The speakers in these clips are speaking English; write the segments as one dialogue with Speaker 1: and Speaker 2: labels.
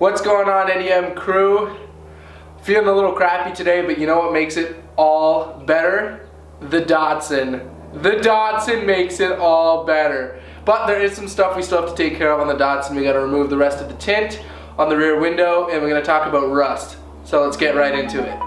Speaker 1: What's going on, NEM crew? Feeling a little crappy today, but you know what makes it all better? The Datsun. The Datsun makes it all better. But there is some stuff we still have to take care of on the Datsun. We gotta remove the rest of the tint on the rear window, and we're gonna talk about rust. So let's get right into it.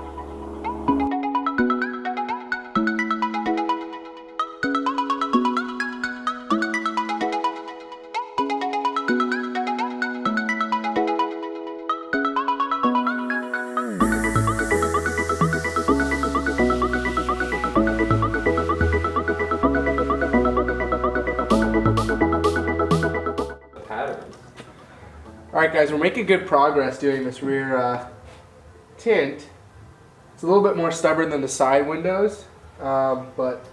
Speaker 1: Alright guys, we're making good progress doing this rear tint. It's a little bit more stubborn than the side windows, but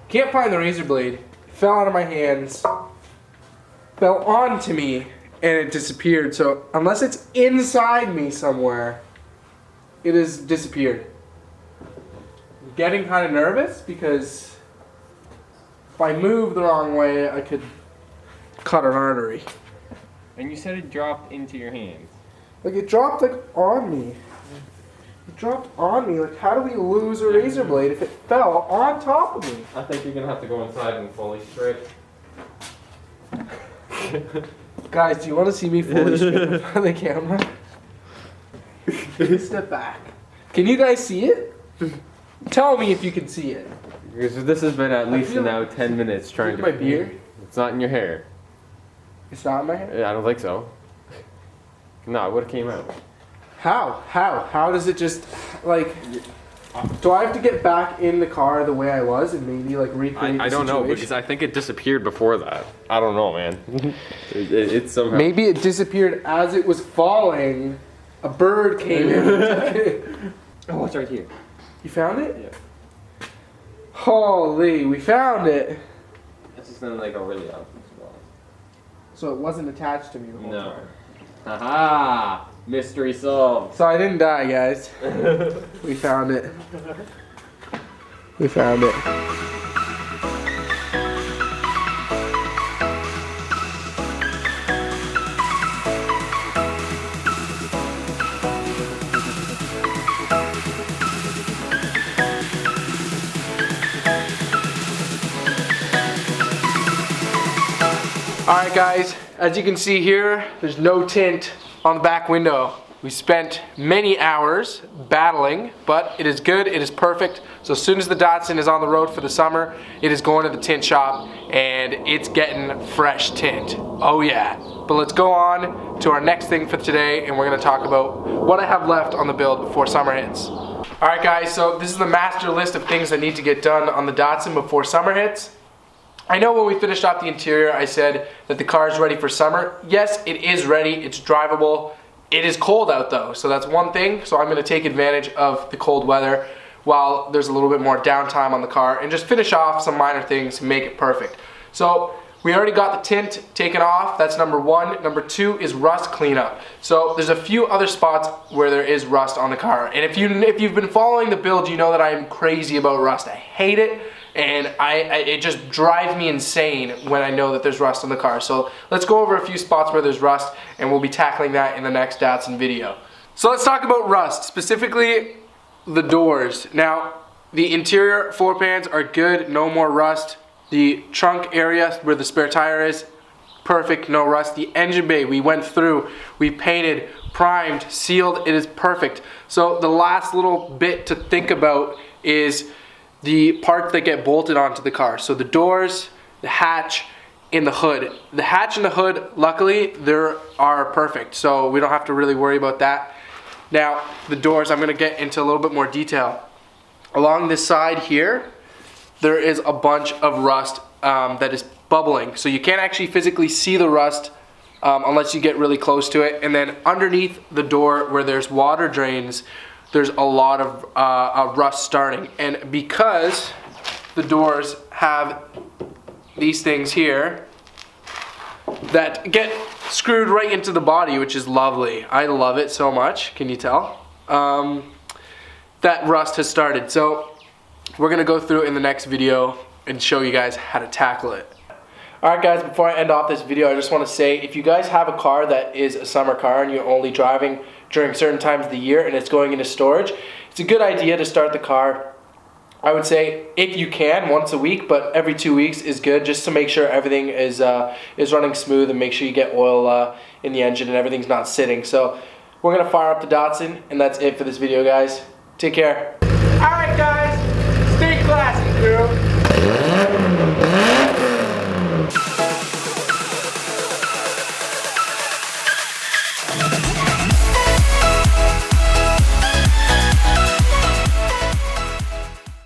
Speaker 1: can't find the razor blade. It fell out of my hands, fell onto me, and it disappeared. So unless it's inside me somewhere, it has disappeared. I'm getting kind of nervous because if I move the wrong way, I could cut an artery.
Speaker 2: And you said it dropped into your hands.
Speaker 1: Like it dropped like on me. It dropped on me. Like how do we lose a razor blade if it fell on top of me?
Speaker 2: I think you're gonna have to go inside and fully strip.
Speaker 1: Guys, do you want to see me fully strip in front of the camera? Step back. Can you guys see it? Tell me if you can see it.
Speaker 2: Because this has been at least now 10 minutes trying to.
Speaker 1: My beard?
Speaker 2: It's not in your hair.
Speaker 1: It's not in my hair?
Speaker 2: I don't think so. No, it would have came out.
Speaker 1: How? How does it just, like, do I have to get back in the car the way I was and maybe, like, recreate the
Speaker 2: I don't know, because I think it disappeared before that. I don't know, man. It's somehow...
Speaker 1: Maybe it disappeared as it was falling. A bird came in and took it.
Speaker 2: Oh, it's right here.
Speaker 1: You found it?
Speaker 2: Yeah.
Speaker 1: Holy, we found it.
Speaker 2: It's just in, like, a really obvious spot.
Speaker 1: So it wasn't attached to me the whole time.
Speaker 2: Haha! Mystery solved.
Speaker 1: So I didn't die, guys. We found it. We found it. Alright guys, as you can see here, there's no tint on the back window. We spent many hours battling, but it is good, it is perfect. So as soon as the Datsun is on the road for the summer, it is going to the tint shop and it's getting fresh tint. Oh yeah. But let's go on to our next thing for today, and we're going to talk about what I have left on the build before summer hits. Alright guys, so this is the master list of things that need to get done on the Datsun before summer hits. I know when we finished off the interior, I said that the car is ready for summer. Yes, it is ready, it's drivable. It is cold out though, so that's one thing. So I'm gonna take advantage of the cold weather while there's a little bit more downtime on the car and just finish off some minor things to make it perfect. So we already got the tint taken off, that's number one. Number two is rust cleanup. So there's a few other spots where there is rust on the car. And if you've been following the build, you know that I am crazy about rust. I hate it. And it just drives me insane when I know that there's rust on the car. So let's go over a few spots where there's rust, and we'll be tackling that in the next Datsun video. So let's talk about rust, specifically the doors. Now, the interior floor pans are good, no more rust. The trunk area where the spare tire is, perfect, no rust. The engine bay, we went through, we painted, primed, sealed, it is perfect. So the last little bit to think about is the parts that get bolted onto the car. So the doors, the hatch, and the hood. The hatch and the hood, luckily, they are perfect. So we don't have to really worry about that. Now, the doors, I'm gonna get into a little bit more detail. Along this side here, there is a bunch of rust that is bubbling. So you can't actually physically see the rust unless you get really close to it. And then underneath the door where there's water drains, there's a lot of rust starting. And because the doors have these things here that get screwed right into the body, which is lovely. I love it so much, can you tell? That rust has started. So we're gonna go through in the next video and show you guys how to tackle it. Alright guys, before I end off this video, I just want to say, if you guys have a car that is a summer car and you're only driving during certain times of the year and it's going into storage, it's a good idea to start the car, I would say, if you can, once a week, but every 2 weeks is good, just to make sure everything is running smooth and make sure you get oil in the engine and everything's not sitting. So we're going to fire up the Datsun, and that's it for this video, guys. Take care. Alright guys, stay classy, crew.